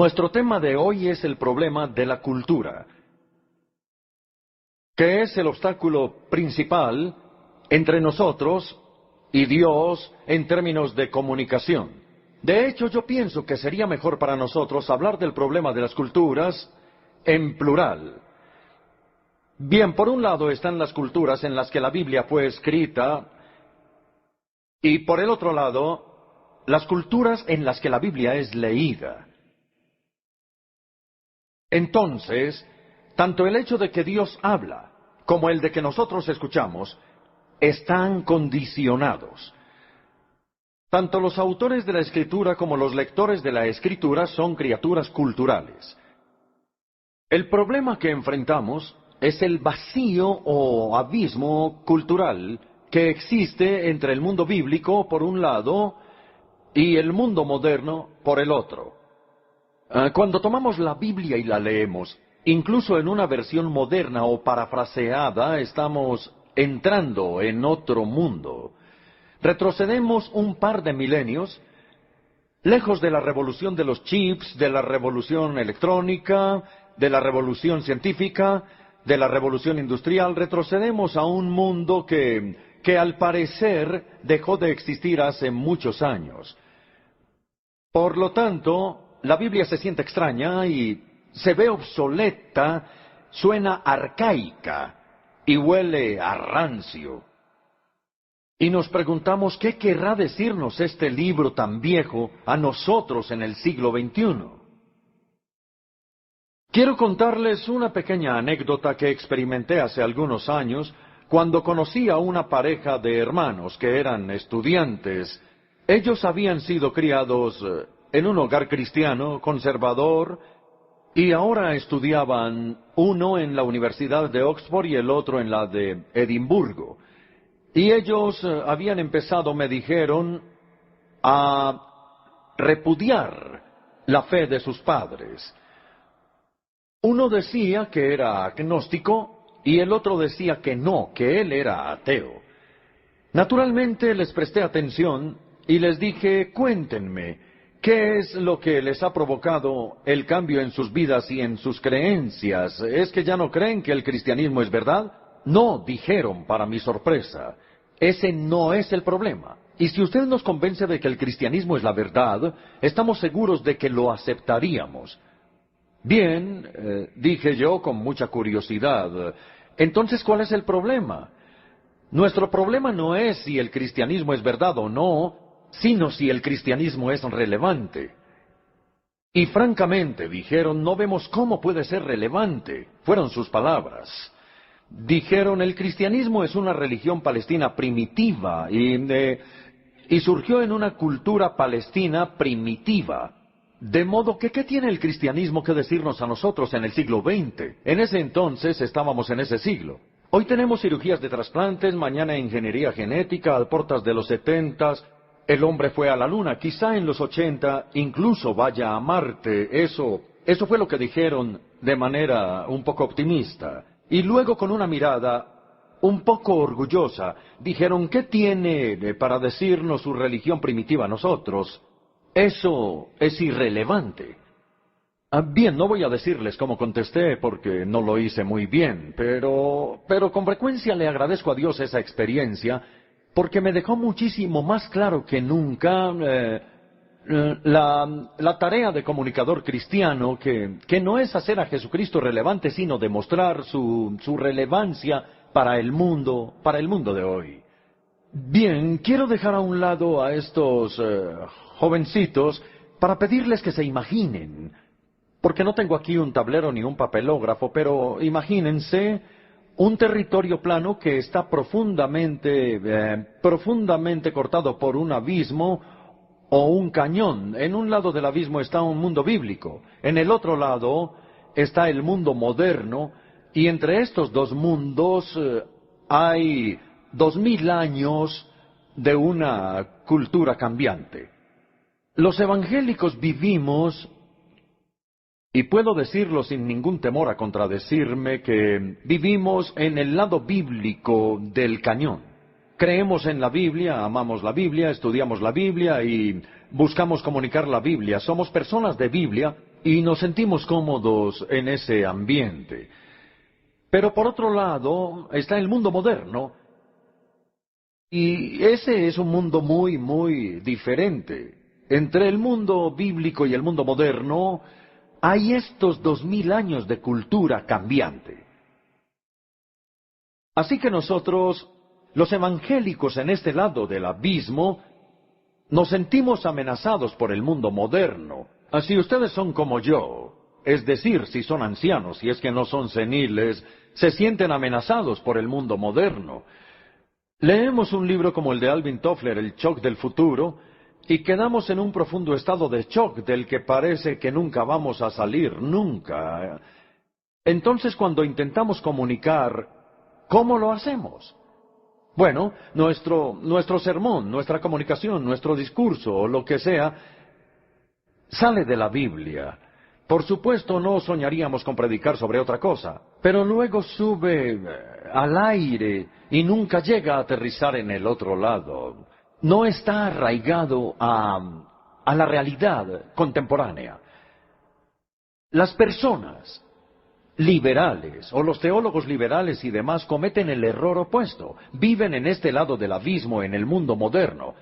Nuestro tema de hoy es el problema de la cultura, que es el obstáculo principal entre nosotros y Dios en términos de comunicación. De hecho, yo pienso que sería mejor para nosotros hablar del problema de las culturas en plural. Bien, por un lado están las culturas en las que la Biblia fue escrita, y por el otro lado, las culturas en las que la Biblia es leída. Entonces, tanto el hecho de que Dios habla como el de que nosotros escuchamos están condicionados. Tanto los autores de la Escritura como los lectores de la Escritura son criaturas culturales. El problema que enfrentamos es el vacío o abismo cultural que existe entre el mundo bíblico por un lado y el mundo moderno por el otro. Cuando tomamos la Biblia y la leemos, incluso en una versión moderna o parafraseada, estamos entrando en otro mundo. Retrocedemos un par de milenios, lejos de la revolución de los chips, de la revolución electrónica, de la revolución científica, de la revolución industrial. Retrocedemos a un mundo que al parecer dejó de existir hace muchos años. Por lo tanto, la Biblia se siente extraña y se ve obsoleta, suena arcaica y huele a rancio. Y nos preguntamos, ¿qué querrá decirnos este libro tan viejo a nosotros en el siglo XXI? Quiero contarles una pequeña anécdota que experimenté hace algunos años cuando conocí a una pareja de hermanos que eran estudiantes. Ellos habían sido criados en un hogar cristiano, conservador, y ahora estudiaban uno en la Universidad de Oxford y el otro en la de Edimburgo. Y ellos habían empezado, me dijeron, a repudiar la fe de sus padres. Uno decía que era agnóstico y el otro decía que no, que él era ateo. Naturalmente les presté atención y les dije, cuéntenme, ¿qué es lo que les ha provocado el cambio en sus vidas y en sus creencias? ¿Es que ya no creen que el cristianismo es verdad? No, dijeron para mi sorpresa. Ese no es el problema. Y si usted nos convence de que el cristianismo es la verdad, estamos seguros de que lo aceptaríamos. Bien, dije yo con mucha curiosidad. Entonces, ¿cuál es el problema? Nuestro problema no es si el cristianismo es verdad o no, sino si el cristianismo es relevante. Y francamente, dijeron, no vemos cómo puede ser relevante. Fueron sus palabras. Dijeron, el cristianismo es una religión palestina primitiva y surgió en una cultura palestina primitiva. De modo que, ¿qué tiene el cristianismo que decirnos a nosotros en el siglo XX? En ese entonces estábamos en ese siglo. Hoy tenemos cirugías de trasplantes, mañana ingeniería genética, a puertas de los 70. El hombre fue a la luna, quizá en los 80 incluso vaya a Marte. Eso fue lo que dijeron de manera un poco optimista. Y luego con una mirada un poco orgullosa, dijeron, ¿qué tiene para decirnos su religión primitiva a nosotros? Eso es irrelevante. Bien, no voy a decirles cómo contesté porque no lo hice muy bien, pero con frecuencia le agradezco a Dios esa experiencia porque me dejó muchísimo más claro que nunca la tarea de comunicador cristiano, que no es hacer a Jesucristo relevante, sino demostrar su relevancia para el mundo de hoy. Bien, quiero dejar a un lado a estos jovencitos para pedirles que se imaginen, porque no tengo aquí un tablero ni un papelógrafo, pero imagínense un territorio plano que está profundamente cortado por un abismo o un cañón. En un lado del abismo está un mundo bíblico, en el otro lado está el mundo moderno, y entre estos dos mundos hay 2000 años de una cultura cambiante. Los evangélicos vivimos, y puedo decirlo sin ningún temor a contradecirme, que vivimos en el lado bíblico del cañón. Creemos en la Biblia, amamos la Biblia, estudiamos la Biblia y buscamos comunicar la Biblia. Somos personas de Biblia, y nos sentimos cómodos en ese ambiente. Pero por otro lado está el mundo moderno, y ese es un mundo muy, muy diferente. Entre el mundo bíblico y el mundo moderno hay estos 2000 años de cultura cambiante. Así que nosotros, los evangélicos en este lado del abismo, nos sentimos amenazados por el mundo moderno. Si ustedes son como yo, es decir, si son ancianos, si es que no son seniles, se sienten amenazados por el mundo moderno. Leemos un libro como el de Alvin Toffler, El shock del futuro, y quedamos en un profundo estado de shock del que parece que nunca vamos a salir, nunca. Entonces, cuando intentamos comunicar, ¿cómo lo hacemos? Bueno, nuestro sermón, nuestra comunicación, nuestro discurso, o lo que sea, sale de la Biblia. Por supuesto, no soñaríamos con predicar sobre otra cosa, pero luego sube al aire y nunca llega a aterrizar en el otro lado. No está arraigado a la realidad contemporánea. Las personas liberales, o los teólogos liberales y demás, cometen el error opuesto. Viven en este lado del abismo, en el mundo moderno.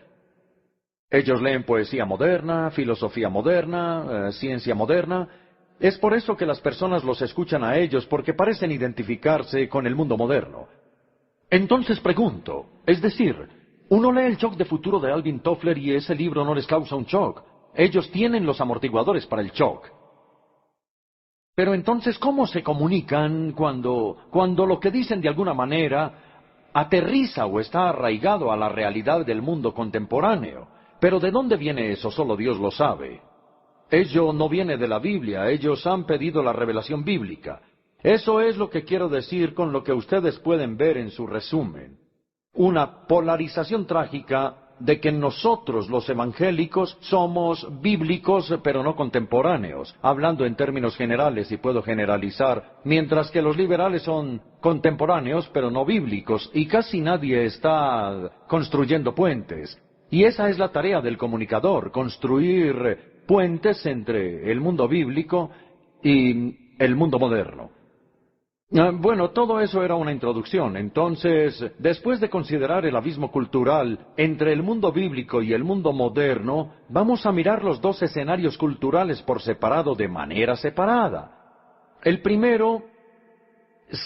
Ellos leen poesía moderna, filosofía moderna, ciencia moderna. Es por eso que las personas los escuchan a ellos, porque parecen identificarse con el mundo moderno. Entonces pregunto, es decir, uno lee el shock de futuro de Alvin Toffler y ese libro no les causa un shock. Ellos tienen los amortiguadores para el shock. Pero entonces, ¿cómo se comunican cuando lo que dicen de alguna manera aterriza o está arraigado a la realidad del mundo contemporáneo? Pero ¿de dónde viene eso? Solo Dios lo sabe. Ello no viene de la Biblia, ellos han pedido la revelación bíblica. Eso es lo que quiero decir con lo que ustedes pueden ver en su resumen. Una polarización trágica de que nosotros, los evangélicos, somos bíblicos pero no contemporáneos, hablando en términos generales, y puedo generalizar, mientras que los liberales son contemporáneos pero no bíblicos, y casi nadie está construyendo puentes. Y esa es la tarea del comunicador, construir puentes entre el mundo bíblico y el mundo moderno. Bueno, todo eso era una introducción. Entonces, después de considerar el abismo cultural entre el mundo bíblico y el mundo moderno, vamos a mirar los dos escenarios culturales por separado, de manera separada. El primero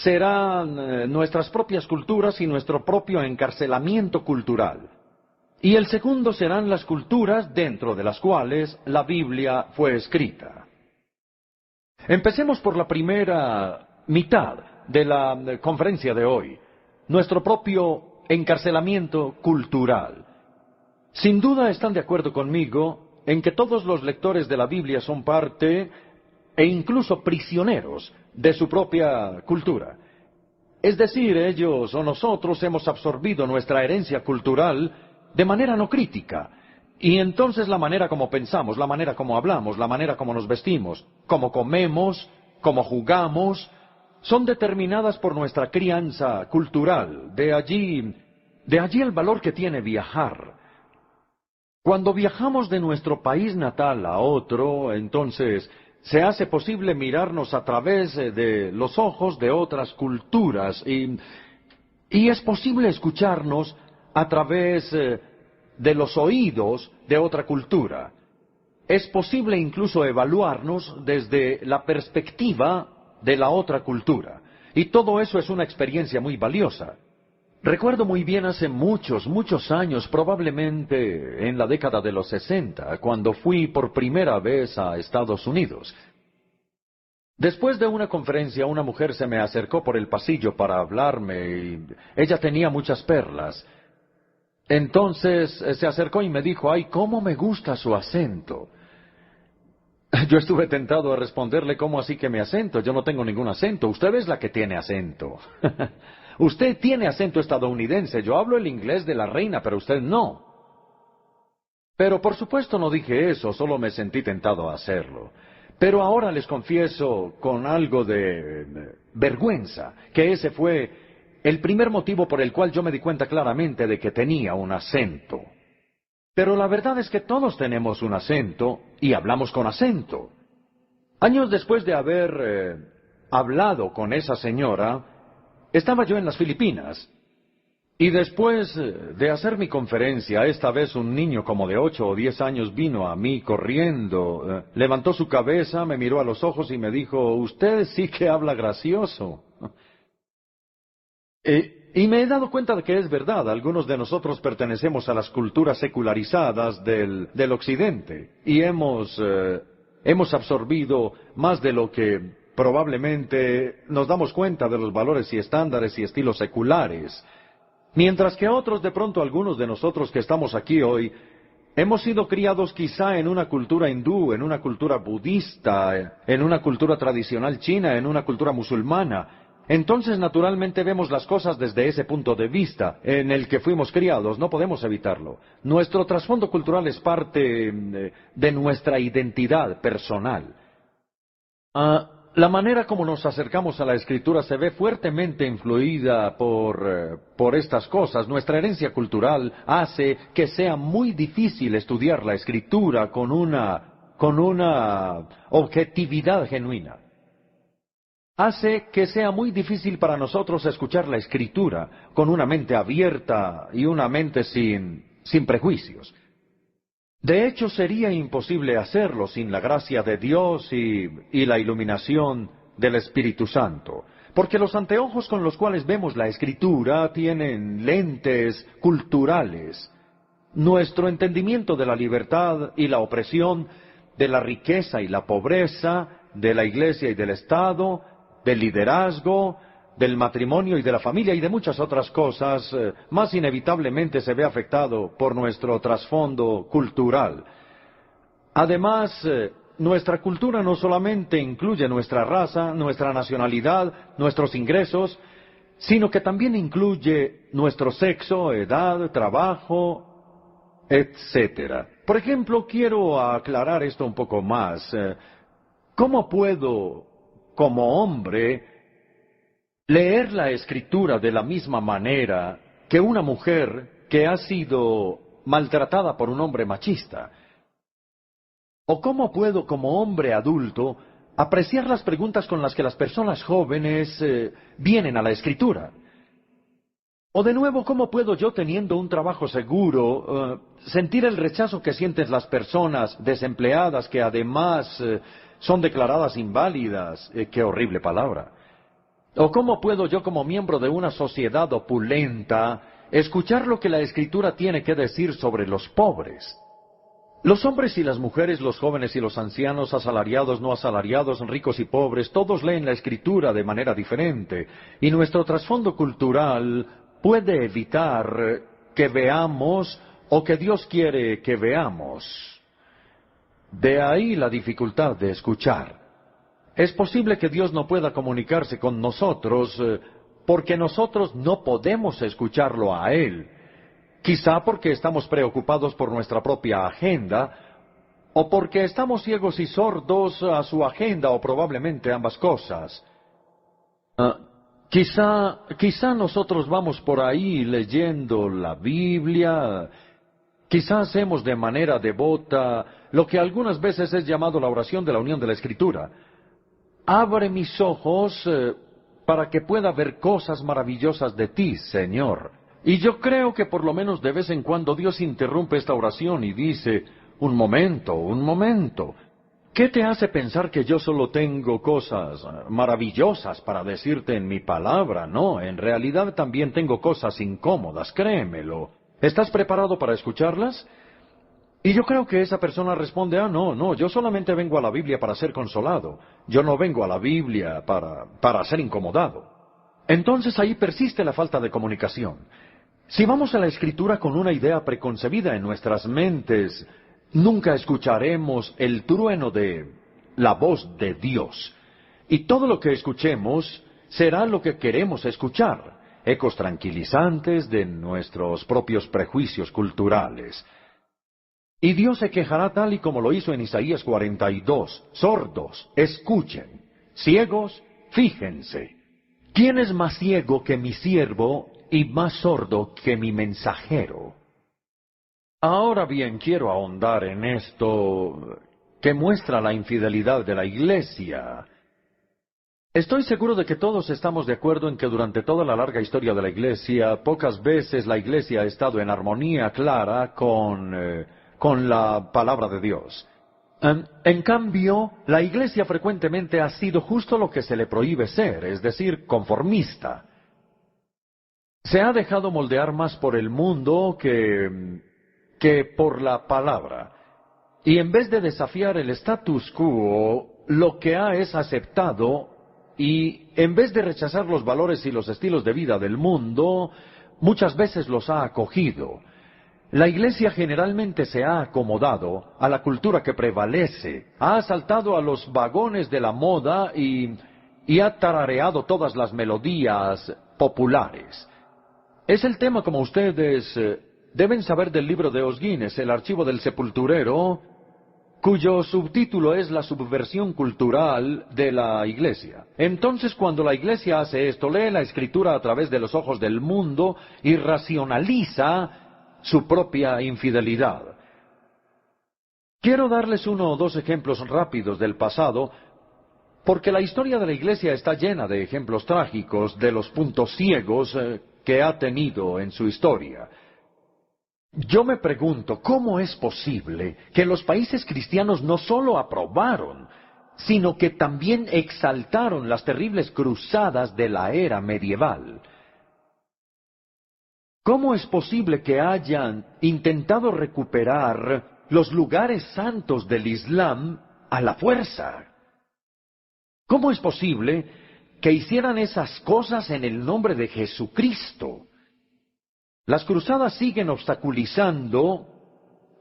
serán nuestras propias culturas y nuestro propio encarcelamiento cultural. Y el segundo serán las culturas dentro de las cuales la Biblia fue escrita. Empecemos por la primera mitad de la conferencia de hoy, nuestro propio encarcelamiento cultural. Sin duda están de acuerdo conmigo en que todos los lectores de la Biblia son parte e incluso prisioneros de su propia cultura. Es decir, ellos o nosotros hemos absorbido nuestra herencia cultural de manera no crítica. Y entonces la manera como pensamos, la manera como hablamos, la manera como nos vestimos, cómo comemos, cómo jugamos, son determinadas por nuestra crianza cultural. De allí el valor que tiene viajar. Cuando viajamos de nuestro país natal a otro, entonces se hace posible mirarnos a través de los ojos de otras culturas y es posible escucharnos a través de los oídos de otra cultura. Es posible incluso evaluarnos desde la perspectiva de la otra cultura. Y todo eso es una experiencia muy valiosa. Recuerdo muy bien hace muchos, muchos años, probablemente en la década de los 60, cuando fui por primera vez a Estados Unidos. Después de una conferencia, una mujer se me acercó por el pasillo para hablarme y ella tenía muchas perlas. Entonces se acercó y me dijo, ¡ay, cómo me gusta su acento! Yo estuve tentado a responderle, ¿cómo así que mi acento? Yo no tengo ningún acento, usted es la que tiene acento. Usted tiene acento estadounidense, yo hablo el inglés de la reina, pero usted no. Pero por supuesto no dije eso, solo me sentí tentado a hacerlo. Pero ahora les confieso con algo de vergüenza, que ese fue el primer motivo por el cual yo me di cuenta claramente de que tenía un acento. Pero la verdad es que todos tenemos un acento y hablamos con acento. Años después de haber hablado con esa señora, estaba yo en las Filipinas. Y después de hacer mi conferencia, esta vez un niño como de 8 o 10 años vino a mí corriendo, levantó su cabeza, me miró a los ojos y me dijo, usted sí que habla gracioso. Y me he dado cuenta de que es verdad, algunos de nosotros pertenecemos a las culturas secularizadas del Occidente y hemos absorbido más de lo que probablemente nos damos cuenta de los valores y estándares y estilos seculares. Mientras que otros, de pronto algunos de nosotros que estamos aquí hoy, hemos sido criados quizá en una cultura hindú, en una cultura budista, en una cultura tradicional china, en una cultura musulmana. Entonces, naturalmente, vemos las cosas desde ese punto de vista en el que fuimos criados, no podemos evitarlo. Nuestro trasfondo cultural es parte de nuestra identidad personal. La manera como nos acercamos a la Escritura se ve fuertemente influida por estas cosas. Nuestra herencia cultural hace que sea muy difícil estudiar la Escritura con una objetividad genuina. Hace que sea muy difícil para nosotros escuchar la Escritura con una mente abierta y una mente sin prejuicios. De hecho, sería imposible hacerlo sin la gracia de Dios y la iluminación del Espíritu Santo, porque los anteojos con los cuales vemos la Escritura tienen lentes culturales. Nuestro entendimiento de la libertad y la opresión, de la riqueza y la pobreza, de la Iglesia y del Estado, del liderazgo, del matrimonio y de la familia y de muchas otras cosas, más inevitablemente se ve afectado por nuestro trasfondo cultural. Además, nuestra cultura no solamente incluye nuestra raza, nuestra nacionalidad, nuestros ingresos, sino que también incluye nuestro sexo, edad, trabajo, etc. Por ejemplo, quiero aclarar esto un poco más. ¿Cómo puedo, como hombre, leer la Escritura de la misma manera que una mujer que ha sido maltratada por un hombre machista? ¿O cómo puedo, como hombre adulto, apreciar las preguntas con las que las personas jóvenes vienen a la Escritura? O de nuevo, ¿cómo puedo yo, teniendo un trabajo seguro, sentir el rechazo que sienten las personas desempleadas que además son declaradas inválidas? ¡Qué horrible palabra! ¿O cómo puedo yo, como miembro de una sociedad opulenta, escuchar lo que la Escritura tiene que decir sobre los pobres? Los hombres y las mujeres, los jóvenes y los ancianos, asalariados, no asalariados, ricos y pobres, todos leen la Escritura de manera diferente, y nuestro trasfondo cultural puede evitar que veamos o que Dios quiere que veamos. De ahí la dificultad de escuchar. Es posible que Dios no pueda comunicarse con nosotros porque nosotros no podemos escucharlo a Él. Quizá porque estamos preocupados por nuestra propia agenda, o porque estamos ciegos y sordos a su agenda, o probablemente ambas cosas. Quizá nosotros vamos por ahí leyendo la Biblia. Quizá hacemos de manera devota lo que algunas veces es llamado la oración de la unión de la Escritura. Abre mis ojos para que pueda ver cosas maravillosas de ti, Señor. Y yo creo que por lo menos de vez en cuando Dios interrumpe esta oración y dice, un momento. ¿Qué te hace pensar que yo solo tengo cosas maravillosas para decirte en mi palabra? No, en realidad también tengo cosas incómodas, créemelo. ¿Estás preparado para escucharlas? Y yo creo que esa persona responde, no, yo solamente vengo a la Biblia para ser consolado. Yo no vengo a la Biblia para ser incomodado. Entonces ahí persiste la falta de comunicación. Si vamos a la Escritura con una idea preconcebida en nuestras mentes, nunca escucharemos el trueno de la voz de Dios. Y todo lo que escuchemos será lo que queremos escuchar, ecos tranquilizantes de nuestros propios prejuicios culturales. Y Dios se quejará tal y como lo hizo en Isaías 42. Sordos, escuchen. Ciegos, fíjense. ¿Quién es más ciego que mi siervo y más sordo que mi mensajero? Ahora bien, quiero ahondar en esto. que muestra la infidelidad de la Iglesia. Estoy seguro de que todos estamos de acuerdo en que durante toda la larga historia de la Iglesia, pocas veces la Iglesia ha estado en armonía clara con la palabra de Dios. En cambio, la Iglesia frecuentemente ha sido justo lo que se le prohíbe ser, es decir, conformista. Se ha dejado moldear más por el mundo que por la palabra. Y en vez de desafiar el status quo, lo que ha es aceptado, y en vez de rechazar los valores y los estilos de vida del mundo, muchas veces los ha acogido. La Iglesia generalmente se ha acomodado a la cultura que prevalece, ha saltado a los vagones de la moda y ha tarareado todas las melodías populares. Es el tema, como ustedes deben saber, del libro de Os Guinness, el archivo del sepulturero, cuyo subtítulo es la subversión cultural de la Iglesia. Entonces, cuando la Iglesia hace esto, lee la Escritura a través de los ojos del mundo y racionaliza su propia infidelidad. Quiero darles 1 o 2 ejemplos rápidos del pasado, porque la historia de la Iglesia está llena de ejemplos trágicos de los puntos ciegos que ha tenido en su historia. Yo me pregunto, ¿cómo es posible que los países cristianos no solo aprobaron, sino que también exaltaron las terribles cruzadas de la era medieval? ¿Cómo es posible que hayan intentado recuperar los lugares santos del Islam a la fuerza? ¿Cómo es posible que hicieran esas cosas en el nombre de Jesucristo? Las cruzadas siguen obstaculizando,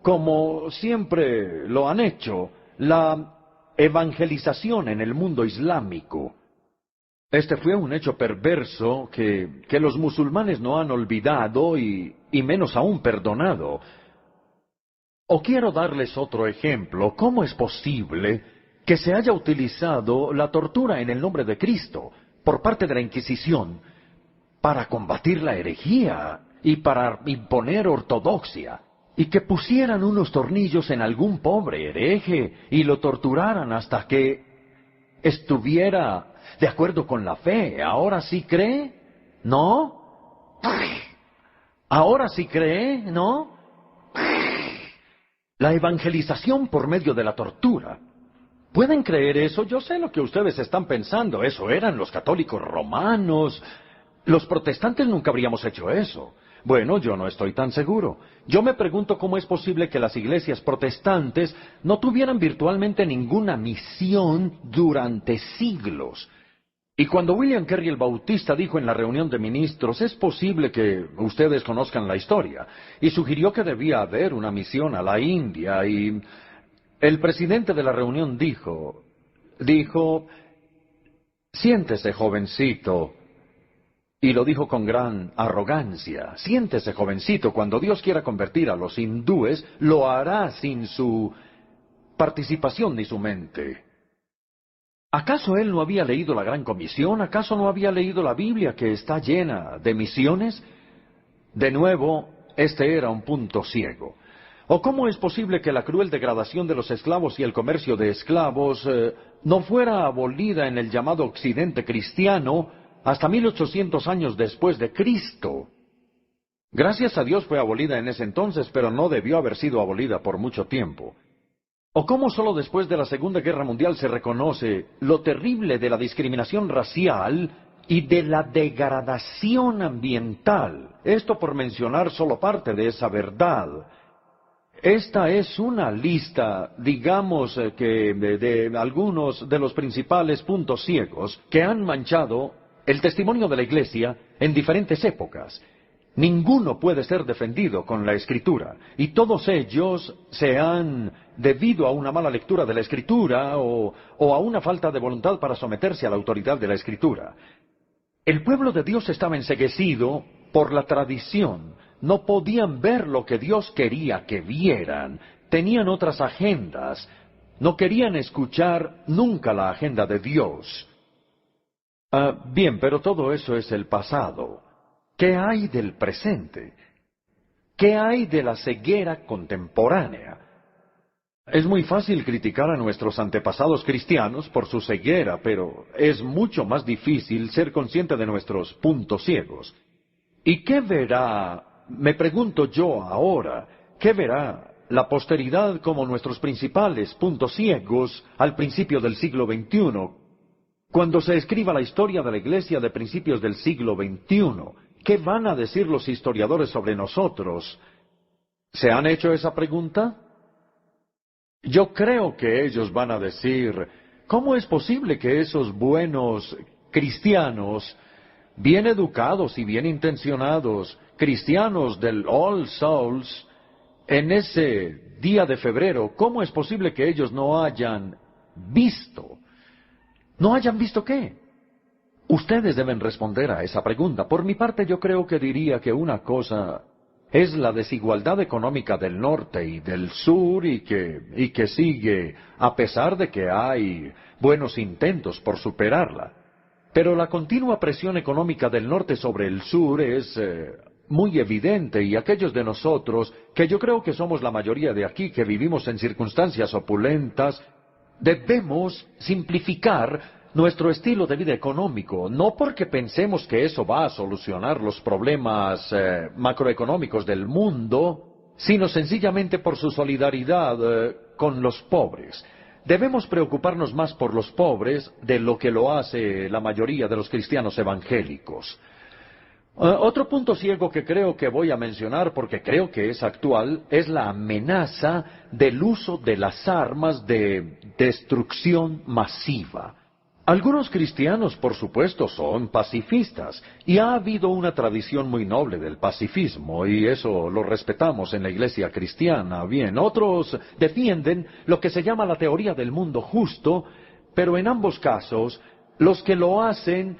como siempre lo han hecho, la evangelización en el mundo islámico. Este fue un hecho perverso que los musulmanes no han olvidado y menos aún perdonado. O quiero darles otro ejemplo. ¿Cómo es posible que se haya utilizado la tortura en el nombre de Cristo por parte de la Inquisición para combatir la herejía y para imponer ortodoxia, y que pusieran unos tornillos en algún pobre hereje y lo torturaran hasta que estuviera de acuerdo con la fe? ¿Ahora sí cree? ¿No? ¿Ahora sí cree? ¿No? La evangelización por medio de la tortura. ¿Pueden creer eso? Yo sé lo que ustedes están pensando. Eso eran los católicos romanos. Los protestantes nunca habríamos hecho eso. Bueno, yo no estoy tan seguro. Yo me pregunto cómo es posible que las iglesias protestantes no tuvieran virtualmente ninguna misión durante siglos. Y cuando William Carey el Bautista dijo en la reunión de ministros, es posible que ustedes conozcan la historia, y sugirió que debía haber una misión a la India, y el presidente de la reunión dijo, siéntese, jovencito. Y lo dijo con gran arrogancia. Siéntese, jovencito, cuando Dios quiera convertir a los hindúes, lo hará sin su participación ni su mente. ¿Acaso él no había leído la Gran Comisión? ¿Acaso no había leído la Biblia, que está llena de misiones? De nuevo, este era un punto ciego. ¿O cómo es posible que la cruel degradación de los esclavos y el comercio de esclavos no fuera abolida en el llamado Occidente cristiano hasta 1800 años después de Cristo? Gracias a Dios fue abolida en ese entonces, pero no debió haber sido abolida por mucho tiempo. ¿O cómo solo después de la Segunda Guerra Mundial se reconoce lo terrible de la discriminación racial y de la degradación ambiental? Esto por mencionar solo parte de esa verdad. Esta es una lista, digamos, de algunos de los principales puntos ciegos que han manchado el testimonio de la Iglesia en diferentes épocas. Ninguno puede ser defendido con la Escritura, y todos ellos se han debido a una mala lectura de la Escritura o a una falta de voluntad para someterse a la autoridad de la Escritura. El pueblo de Dios estaba enceguecido por la tradición. No podían ver lo que Dios quería que vieran. Tenían otras agendas. No querían escuchar nunca la agenda de Dios. Bien, pero todo eso es el pasado. ¿Qué hay del presente? ¿Qué hay de la ceguera contemporánea? Es muy fácil criticar a nuestros antepasados cristianos por su ceguera, pero es mucho más difícil ser consciente de nuestros puntos ciegos. ¿Y qué verá, me pregunto yo ahora, qué verá la posteridad como nuestros principales puntos ciegos al principio del siglo XXI? Cuando se escriba la historia de la Iglesia de principios del siglo XXI, ¿qué van a decir los historiadores sobre nosotros? ¿Se han hecho esa pregunta? Yo creo que ellos van a decir, ¿cómo es posible que esos buenos cristianos, bien educados y bien intencionados, cristianos del All Souls, en ese día de febrero, cómo es posible que ellos no hayan visto? ¿No hayan visto qué? Ustedes deben responder a esa pregunta. Por mi parte, yo creo que diría que una cosa es la desigualdad económica del norte y del sur y que sigue, a pesar de que hay buenos intentos por superarla. Pero la continua presión económica del norte sobre el sur es muy evidente, y aquellos de nosotros, que yo creo que somos la mayoría de aquí, que vivimos en circunstancias opulentas, debemos simplificar nuestro estilo de vida económico, no porque pensemos que eso va a solucionar los problemas macroeconómicos del mundo, sino sencillamente por su solidaridad con los pobres. Debemos preocuparnos más por los pobres de lo que lo hace la mayoría de los cristianos evangélicos. Otro punto ciego que creo que voy a mencionar, porque creo que es actual, es la amenaza del uso de las armas de destrucción masiva. Algunos cristianos, por supuesto, son pacifistas, y ha habido una tradición muy noble del pacifismo, y eso lo respetamos en la iglesia cristiana. Bien, otros defienden lo que se llama la teoría del mundo justo, pero en ambos casos, los que lo hacen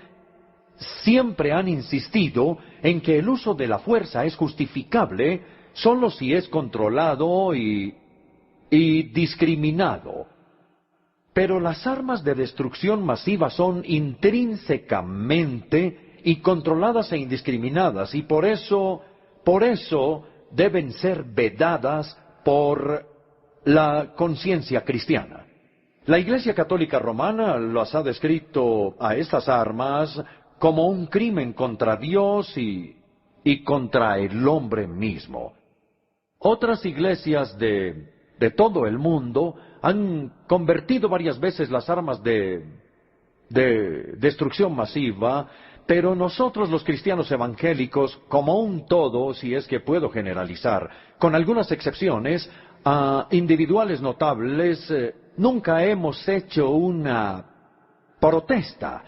siempre han insistido en que el uso de la fuerza es justificable solo si es controlado y discriminado. Pero las armas de destrucción masiva son intrínsecamente y controladas e indiscriminadas, y por eso deben ser vedadas por la conciencia cristiana. La Iglesia Católica Romana las ha descrito a estas armas como un crimen contra Dios y contra el hombre mismo. Otras iglesias de todo el mundo han convertido varias veces las armas de destrucción masiva, pero nosotros los cristianos evangélicos, como un todo, si es que puedo generalizar, con algunas excepciones, individuales notables, nunca hemos hecho una protesta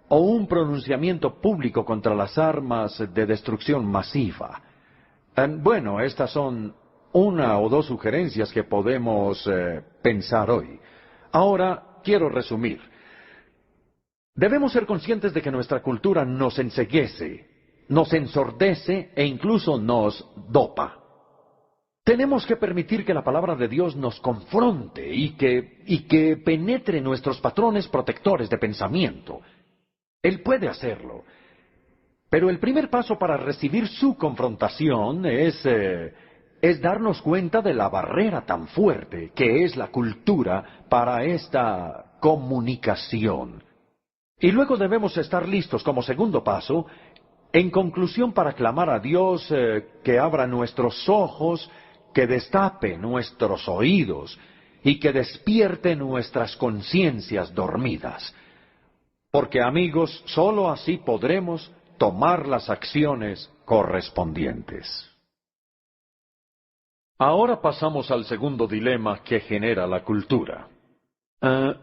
o un pronunciamiento público contra las armas de destrucción masiva. Bueno, estas son una o dos sugerencias que podemos pensar hoy. Ahora, quiero resumir. Debemos ser conscientes de que nuestra cultura nos enceguece, nos ensordece e incluso nos dopa. Tenemos que permitir que la palabra de Dios nos confronte y que penetre nuestros patrones protectores de pensamiento. Él puede hacerlo. Pero el primer paso para recibir su confrontación es darnos cuenta de la barrera tan fuerte que es la cultura para esta comunicación. Y luego debemos estar listos como segundo paso, en conclusión, para clamar a Dios que abra nuestros ojos, que destape nuestros oídos y que despierte nuestras conciencias dormidas. Porque, amigos, sólo así podremos tomar las acciones correspondientes. Ahora pasamos al segundo dilema que genera la cultura.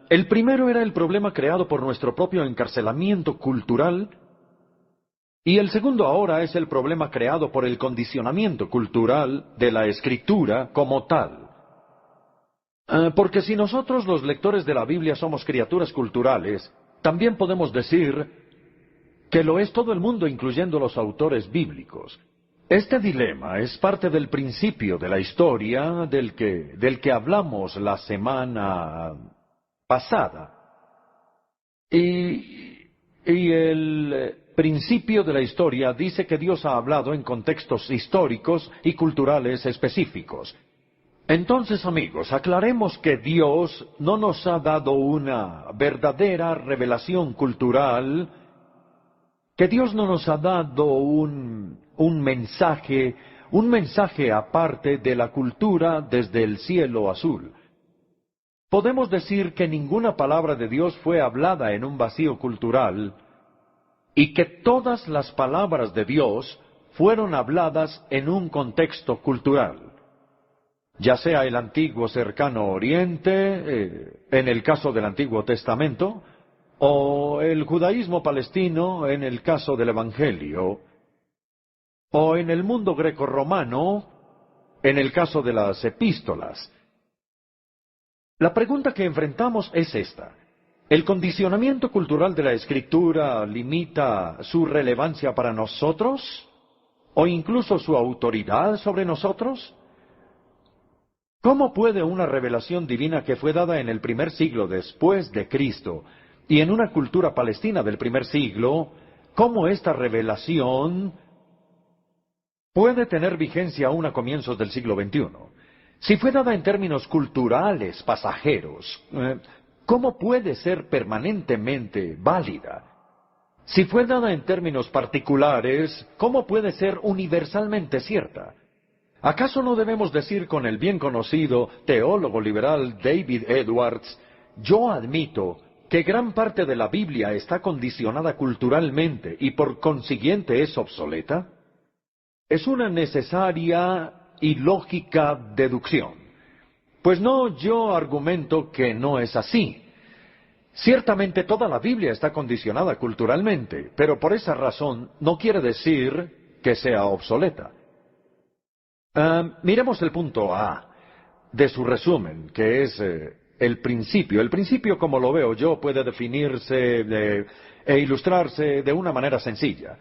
El primero era el problema creado por nuestro propio encarcelamiento cultural, y el segundo ahora es el problema creado por el condicionamiento cultural de la Escritura como tal. Porque si nosotros los lectores de la Biblia somos criaturas culturales, también podemos decir que lo es todo el mundo, incluyendo los autores bíblicos. Este dilema es parte del principio de la historia del que hablamos la semana pasada. Y el principio de la historia dice que Dios ha hablado en contextos históricos y culturales específicos. Entonces, amigos, aclaremos que Dios no nos ha dado una verdadera revelación cultural, que Dios no nos ha dado un mensaje aparte de la cultura desde el cielo azul. Podemos decir que ninguna palabra de Dios fue hablada en un vacío cultural y que todas las palabras de Dios fueron habladas en un contexto cultural. Ya sea el antiguo cercano oriente, en el caso del Antiguo Testamento, o el judaísmo palestino en el caso del Evangelio, o en el mundo grecorromano en el caso de las epístolas. La pregunta que enfrentamos es esta: ¿el condicionamiento cultural de la Escritura limita su relevancia para nosotros? ¿O incluso su autoridad sobre nosotros? ¿Cómo puede una revelación divina que fue dada en el primer siglo después de Cristo y en una cultura palestina del primer siglo, cómo esta revelación puede tener vigencia aún a comienzos del siglo XXI? Si fue dada en términos culturales pasajeros, ¿cómo puede ser permanentemente válida? Si fue dada en términos particulares, ¿cómo puede ser universalmente cierta? ¿Acaso no debemos decir con el bien conocido teólogo liberal David Edwards: yo admito que gran parte de la Biblia está condicionada culturalmente y por consiguiente es obsoleta? Es una necesaria y lógica deducción. Pues no, yo argumento que no es así. Ciertamente toda la Biblia está condicionada culturalmente, pero por esa razón no quiere decir que sea obsoleta. Miremos el punto A de su resumen, que es el principio. El principio, como lo veo yo, puede definirse e ilustrarse de una manera sencilla.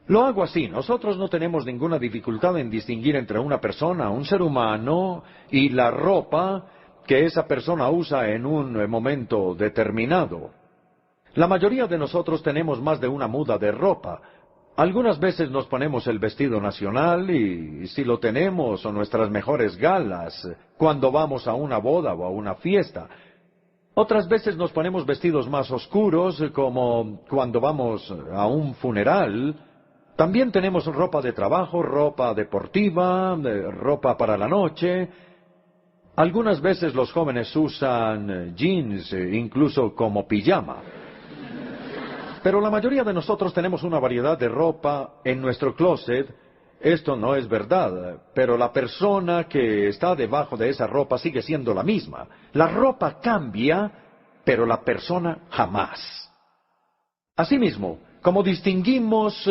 Lo hago así: nosotros no tenemos ninguna dificultad en distinguir entre una persona, un ser humano, y la ropa que esa persona usa en un momento determinado. La mayoría de nosotros tenemos más de una muda de ropa. Algunas veces nos ponemos el vestido nacional y si lo tenemos, o nuestras mejores galas, cuando vamos a una boda o a una fiesta. Otras veces nos ponemos vestidos más oscuros, como cuando vamos a un funeral. También tenemos ropa de trabajo, ropa deportiva, ropa para la noche. Algunas veces los jóvenes usan jeans, incluso como pijama. Pero la mayoría de nosotros tenemos una variedad de ropa en nuestro closet. Esto no es verdad, pero la persona que está debajo de esa ropa sigue siendo la misma. La ropa cambia, pero la persona jamás. Asimismo, como distinguimos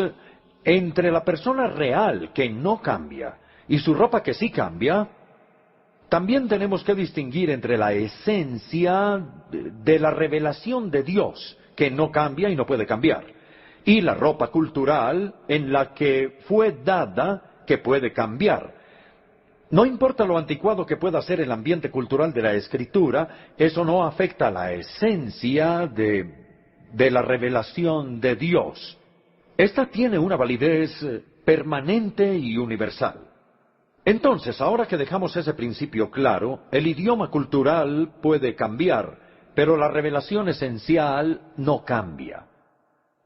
entre la persona real que no cambia y su ropa que sí cambia, también tenemos que distinguir entre la esencia de la revelación de Dios, que no cambia y no puede cambiar, y la ropa cultural en la que fue dada, que puede cambiar. No importa lo anticuado que pueda ser el ambiente cultural de la Escritura, eso no afecta a la esencia de la revelación de Dios. Esta tiene una validez permanente y universal. Entonces, ahora que dejamos ese principio claro, el idioma cultural puede cambiar, pero la revelación esencial no cambia.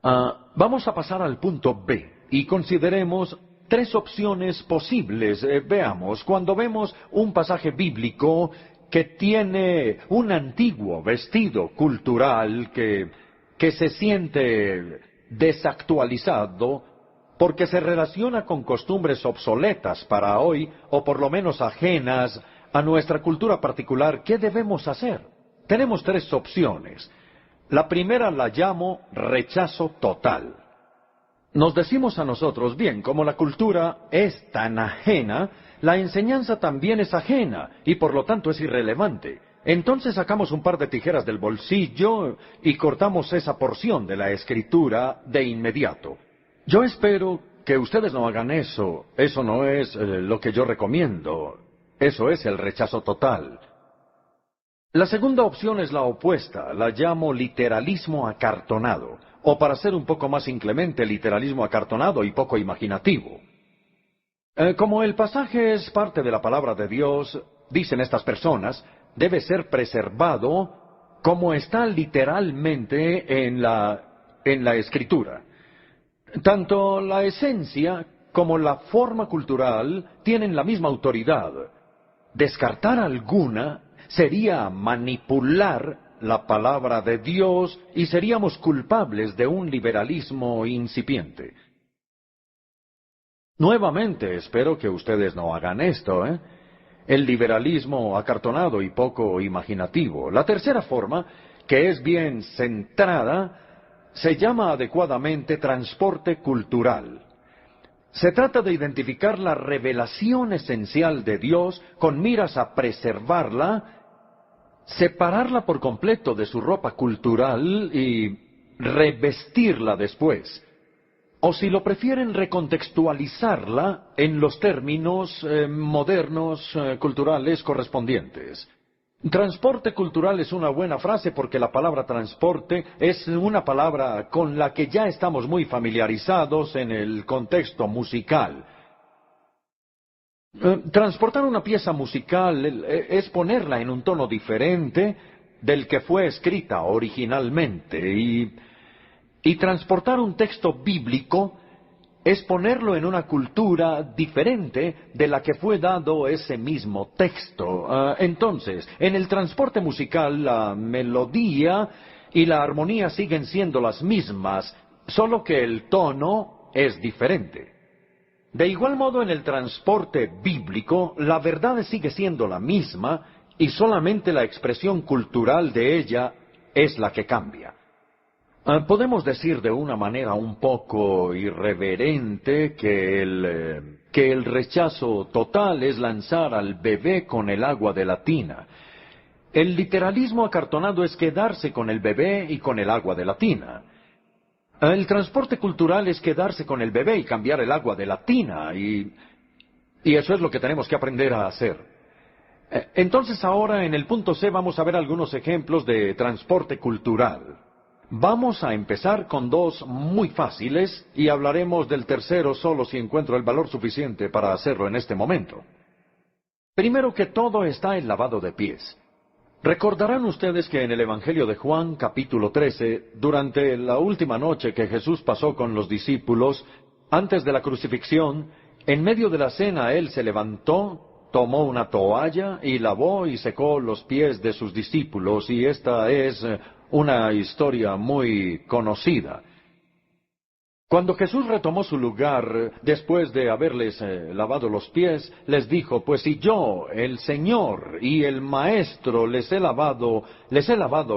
Vamos a pasar al punto B y consideremos tres opciones posibles. Veamos, cuando vemos un pasaje bíblico que tiene un antiguo vestido cultural que se siente desactualizado porque se relaciona con costumbres obsoletas para hoy, o por lo menos ajenas a nuestra cultura particular, ¿qué debemos hacer? Tenemos tres opciones. La primera la llamo rechazo total. Nos decimos a nosotros: bien, como la cultura es tan ajena, la enseñanza también es ajena, y por lo tanto es irrelevante. Entonces sacamos un par de tijeras del bolsillo y cortamos esa porción de la Escritura de inmediato. Yo espero que ustedes no hagan eso. Eso no es lo que yo recomiendo. Eso es el rechazo total. La segunda opción es la opuesta. La llamo literalismo acartonado. O, para ser un poco más inclemente, literalismo acartonado y poco imaginativo. Como el pasaje es parte de la palabra de Dios, dicen estas personas, debe ser preservado como está literalmente en la Escritura. Tanto la esencia como la forma cultural tienen la misma autoridad. Descartar alguna sería manipular la palabra de Dios y seríamos culpables de un liberalismo incipiente. Nuevamente, espero que ustedes no hagan esto, El liberalismo acartonado y poco imaginativo. La tercera forma, que es bien centrada, se llama adecuadamente transporte cultural. Se trata de identificar la revelación esencial de Dios con miras a preservarla, separarla por completo de su ropa cultural y revestirla después. O si lo prefieren, recontextualizarla en los términos modernos, culturales correspondientes. Transporte cultural es una buena frase porque la palabra transporte es una palabra con la que ya estamos muy familiarizados en el contexto musical. Transportar una pieza musical es ponerla en un tono diferente del que fue escrita originalmente y transportar un texto bíblico es ponerlo en una cultura diferente de la que fue dado ese mismo texto. Entonces, en el transporte musical, la melodía y la armonía siguen siendo las mismas, solo que el tono es diferente. De igual modo, en el transporte bíblico, la verdad sigue siendo la misma y solamente la expresión cultural de ella es la que cambia. Podemos decir de una manera un poco irreverente que el rechazo total es lanzar al bebé con el agua de la tina. El literalismo acartonado es quedarse con el bebé y con el agua de la tina. El transporte cultural es quedarse con el bebé y cambiar el agua de la tina, y eso es lo que tenemos que aprender a hacer. Entonces ahora en el punto C vamos a ver algunos ejemplos de transporte cultural. Vamos a empezar con dos muy fáciles y hablaremos del tercero solo si encuentro el valor suficiente para hacerlo en este momento. Primero que todo está el lavado de pies. Recordarán ustedes que en el Evangelio de Juan, capítulo 13, durante la última noche que Jesús pasó con los discípulos, antes de la crucifixión, en medio de la cena Él se levantó, tomó una toalla y lavó y secó los pies de sus discípulos, y esta es una historia muy conocida. Cuando Jesús retomó su lugar, después de haberles lavado los pies, les dijo, pues si yo, el Señor y el Maestro, les he lavado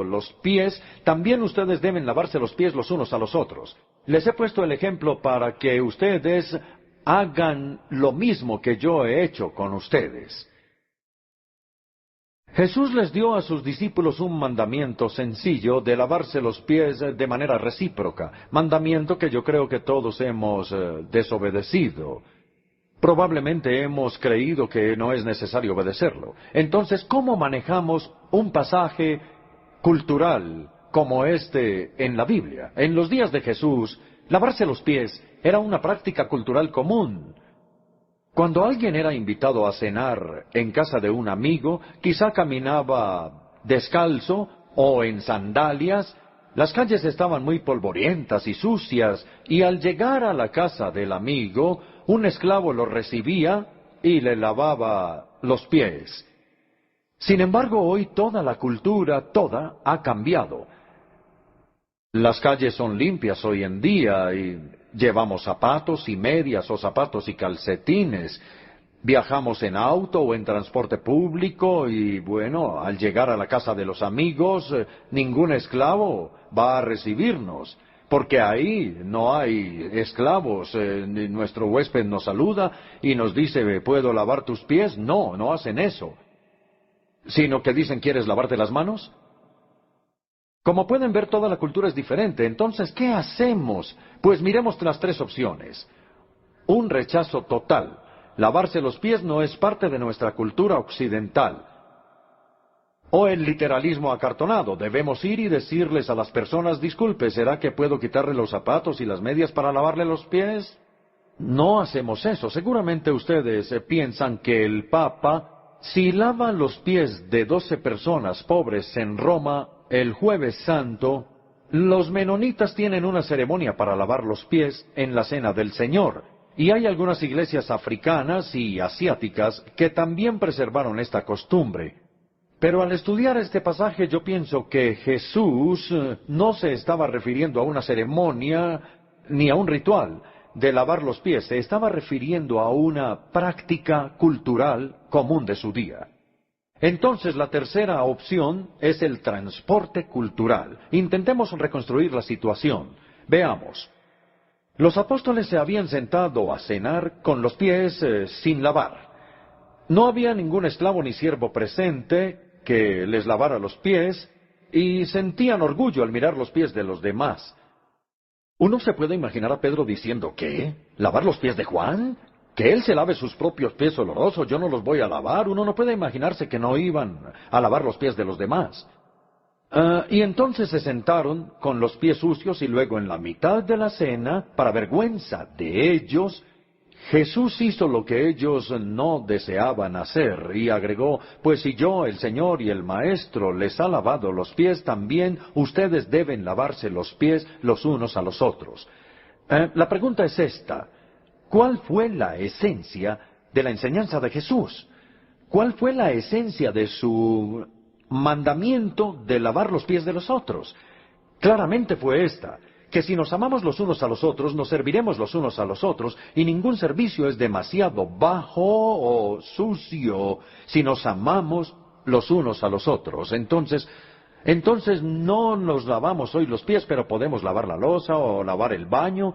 los pies, también ustedes deben lavarse los pies los unos a los otros. Les he puesto el ejemplo para que ustedes hagan lo mismo que yo he hecho con ustedes. Jesús les dio a sus discípulos un mandamiento sencillo de lavarse los pies de manera recíproca, mandamiento que yo creo que todos hemos desobedecido. Probablemente hemos creído que no es necesario obedecerlo. Entonces, ¿cómo manejamos un pasaje cultural como este en la Biblia? En los días de Jesús, lavarse los pies era una práctica cultural común. Cuando alguien era invitado a cenar en casa de un amigo, quizá caminaba descalzo o en sandalias. Las calles estaban muy polvorientas y sucias, y al llegar a la casa del amigo, un esclavo lo recibía y le lavaba los pies. Sin embargo, hoy toda la cultura, toda, ha cambiado. Las calles son limpias hoy en día y llevamos zapatos y medias o zapatos y calcetines. Viajamos en auto o en transporte público y, bueno, al llegar a la casa de los amigos, ningún esclavo va a recibirnos, porque ahí no hay esclavos. Nuestro huésped nos saluda y nos dice, ¿puedo lavar tus pies? No, no hacen eso. Sino que dicen, ¿quieres lavarte las manos? Como pueden ver, toda la cultura es diferente. Entonces, ¿qué hacemos? Pues miremos las tres opciones. Un rechazo total. Lavarse los pies no es parte de nuestra cultura occidental. O el literalismo acartonado. Debemos ir y decirles a las personas, disculpe, ¿será que puedo quitarle los zapatos y las medias para lavarle los pies? No hacemos eso. Seguramente ustedes piensan que el Papa si lava los pies de 12 personas pobres en Roma el Jueves Santo, los menonitas tienen una ceremonia para lavar los pies en la Cena del Señor. Y hay algunas iglesias africanas y asiáticas que también preservaron esta costumbre. Pero al estudiar este pasaje yo pienso que Jesús no se estaba refiriendo a una ceremonia ni a un ritual de lavar los pies, se estaba refiriendo a una práctica cultural común de su día. Entonces la tercera opción es el transporte cultural. Intentemos reconstruir la situación. Veamos. Los apóstoles se habían sentado a cenar con los pies sin lavar. No había ningún esclavo ni siervo presente que les lavara los pies, y sentían orgullo al mirar los pies de los demás. Uno se puede imaginar a Pedro diciendo, ¿qué? ¿Lavar los pies de Juan? ¿Que él se lave sus propios pies olorosos? Yo no los voy a lavar. Uno no puede imaginarse que no iban a lavar los pies de los demás. Y entonces se sentaron con los pies sucios y luego en la mitad de la cena, para vergüenza de ellos, Jesús hizo lo que ellos no deseaban hacer y agregó, pues si yo, el Señor y el Maestro, les ha lavado los pies, también ustedes deben lavarse los pies los unos a los otros. La pregunta es esta: ¿cuál fue la esencia de la enseñanza de Jesús? ¿Cuál fue la esencia de su mandamiento de lavar los pies de los otros? Claramente fue esta: que si nos amamos los unos a los otros, nos serviremos los unos a los otros, y ningún servicio es demasiado bajo o sucio si nos amamos los unos a los otros. Entonces no nos lavamos hoy los pies, pero podemos lavar la loza o lavar el baño.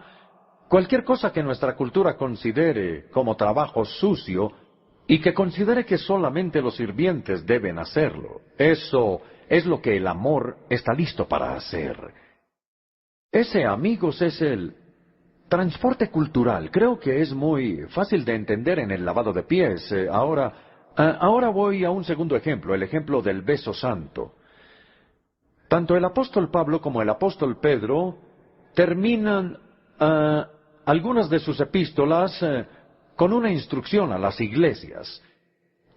Cualquier cosa que nuestra cultura considere como trabajo sucio y que considere que solamente los sirvientes deben hacerlo. Eso es lo que el amor está listo para hacer. Ese, amigos, es el transporte cultural. Creo que es muy fácil de entender en el lavado de pies. Ahora voy a un segundo ejemplo, el ejemplo del beso santo. Tanto el apóstol Pablo como el apóstol Pedro terminan algunas de sus epístolas con una instrucción a las iglesias.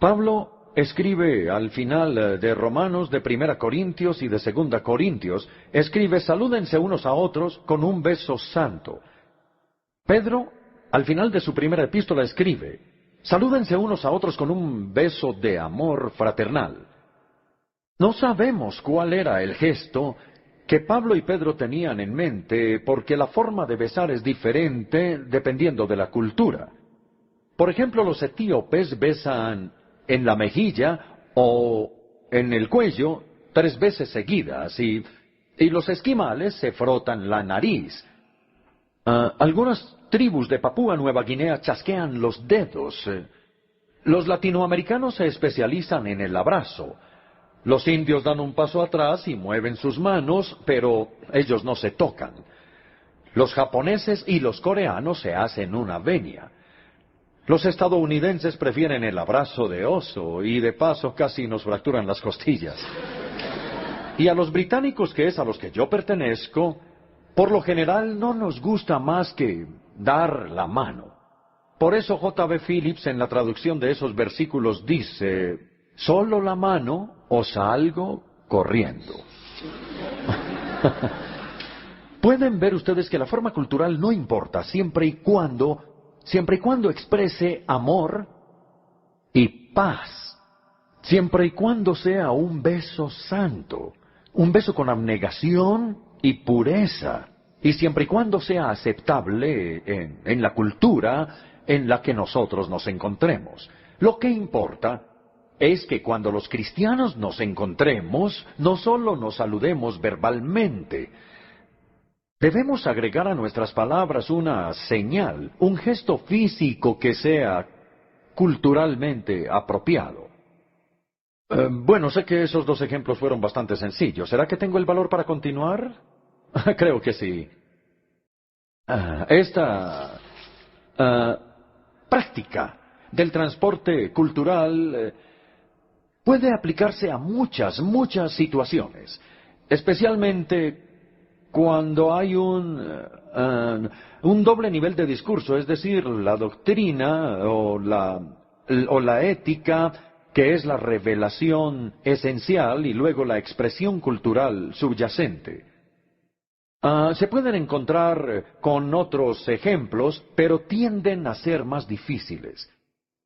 Pablo escribe al final de Romanos, de 1 Corintios y de 2 Corintios, escribe, salúdense unos a otros con un beso santo. Pedro, al final de su primera epístola, escribe, salúdense unos a otros con un beso de amor fraternal. No sabemos cuál era el gesto que Pablo y Pedro tenían en mente, porque la forma de besar es diferente dependiendo de la cultura. Por ejemplo, los etíopes besan en la mejilla o en el cuello 3 veces seguidas, y los esquimales se frotan la nariz. Algunas tribus de Papúa Nueva Guinea chasquean los dedos. Los latinoamericanos se especializan en el abrazo. Los indios dan un paso atrás y mueven sus manos, pero ellos no se tocan. Los japoneses y los coreanos se hacen una venia. Los estadounidenses prefieren el abrazo de oso y de paso casi nos fracturan las costillas. Y a los británicos, que es a los que yo pertenezco, por lo general no nos gusta más que dar la mano. Por eso J.B. Phillips en la traducción de esos versículos dice, solo la mano o salgo corriendo. Pueden ver ustedes que la forma cultural no importa siempre y cuando exprese amor y paz, siempre y cuando sea un beso santo, un beso con abnegación y pureza, y siempre y cuando sea aceptable en la cultura en la que nosotros nos encontremos. Lo que importa es que cuando los cristianos nos encontremos, no solo nos saludemos verbalmente. Debemos agregar a nuestras palabras una señal, un gesto físico que sea culturalmente apropiado. Bueno, sé que esos 2 ejemplos fueron bastante sencillos. ¿Será que tengo el valor para continuar? Creo que sí. Esta práctica del transporte cultural puede aplicarse a muchas situaciones, especialmente cuando hay un doble nivel de discurso, es decir, la doctrina o la ética que es la revelación esencial y luego la expresión cultural subyacente. Se pueden encontrar con otros ejemplos, pero tienden a ser más difíciles.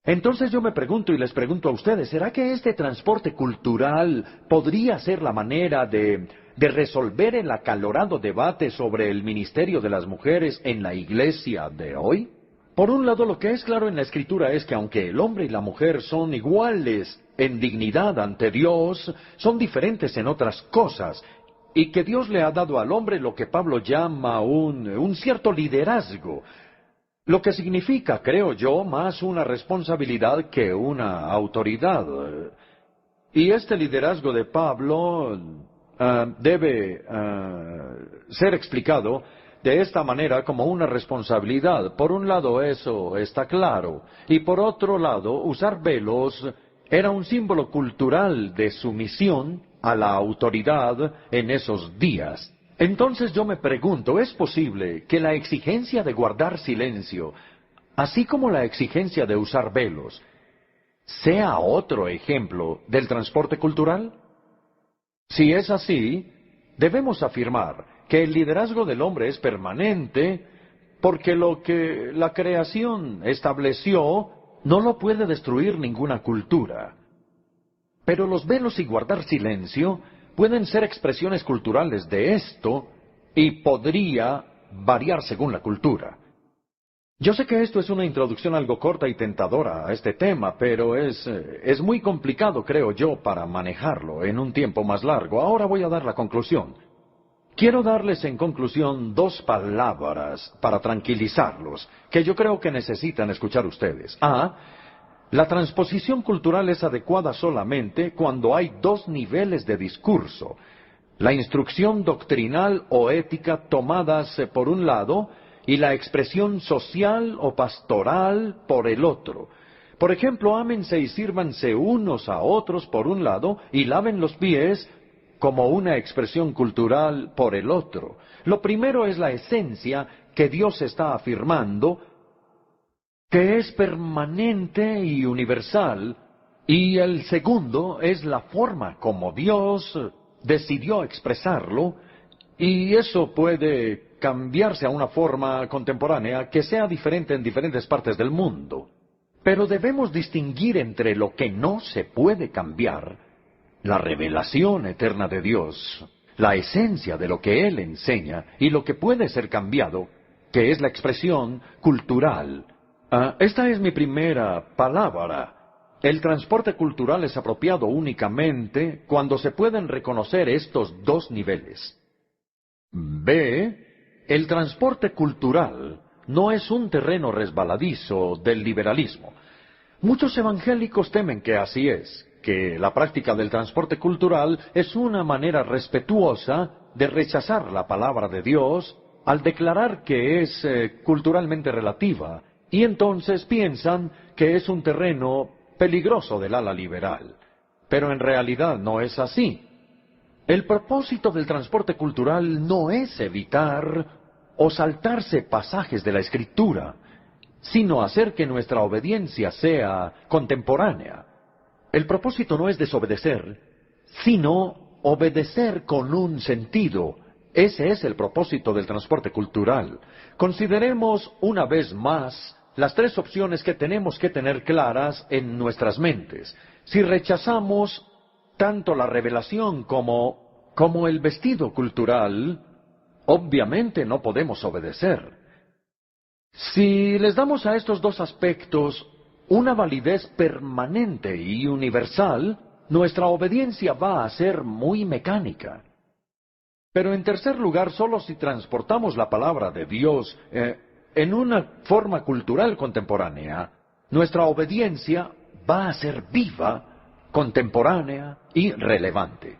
Entonces yo me pregunto y les pregunto a ustedes, ¿será que este transporte cultural podría ser la manera de resolver el acalorado debate sobre el ministerio de las mujeres en la iglesia de hoy? Por un lado, lo que es claro en la Escritura es que aunque el hombre y la mujer son iguales en dignidad ante Dios, son diferentes en otras cosas, y que Dios le ha dado al hombre lo que Pablo llama un cierto liderazgo, lo que significa, creo yo, más una responsabilidad que una autoridad. Y este liderazgo de Pablo debe ser explicado de esta manera como una responsabilidad. Por un lado eso está claro, y por otro lado usar velos era un símbolo cultural de sumisión a la autoridad en esos días. Entonces yo me pregunto, ¿es posible que la exigencia de guardar silencio, así como la exigencia de usar velos, sea otro ejemplo del transporte cultural? Si es así, debemos afirmar que el liderazgo del hombre es permanente, porque lo que la creación estableció no lo puede destruir ninguna cultura. Pero los velos y guardar silencio pueden ser expresiones culturales de esto y podría variar según la cultura. Yo sé que esto es una introducción algo corta y tentadora a este tema, pero es muy complicado, creo yo, para manejarlo en un tiempo más largo. Ahora voy a dar la conclusión. Quiero darles en conclusión 2 palabras para tranquilizarlos, que yo creo que necesitan escuchar ustedes. La transposición cultural es adecuada solamente cuando hay 2 niveles de discurso. La instrucción doctrinal o ética tomadas por un lado y la expresión social o pastoral por el otro. Por ejemplo, ámense y sírvanse unos a otros por un lado y laven los pies como una expresión cultural por el otro. Lo primero es la esencia que Dios está afirmando, que es permanente y universal, y el segundo es la forma como Dios decidió expresarlo, y eso puede cambiarse a una forma contemporánea que sea diferente en diferentes partes del mundo. Pero debemos distinguir entre lo que no se puede cambiar, la revelación eterna de Dios, la esencia de lo que Él enseña, y lo que puede ser cambiado, que es la expresión cultural. Esta es mi primera palabra. El transporte cultural es apropiado únicamente cuando se pueden reconocer estos 2 niveles. B. El transporte cultural no es un terreno resbaladizo del liberalismo. Muchos evangélicos temen que así es, que la práctica del transporte cultural es una manera respetuosa de rechazar la palabra de Dios al declarar que es culturalmente relativa, y entonces piensan que es un terreno peligroso del ala liberal. Pero en realidad no es así. El propósito del transporte cultural no es evitar o saltarse pasajes de la Escritura, sino hacer que nuestra obediencia sea contemporánea. El propósito no es desobedecer, sino obedecer con un sentido. Ese es el propósito del transporte cultural. Consideremos una vez más las 3 opciones que tenemos que tener claras en nuestras mentes. Si rechazamos tanto la revelación como el vestido cultural, obviamente no podemos obedecer. Si les damos a estos 2 aspectos una validez permanente y universal, nuestra obediencia va a ser muy mecánica. Pero en tercer lugar, solo si transportamos la palabra de Dios en una forma cultural contemporánea, nuestra obediencia va a ser viva, contemporánea y relevante.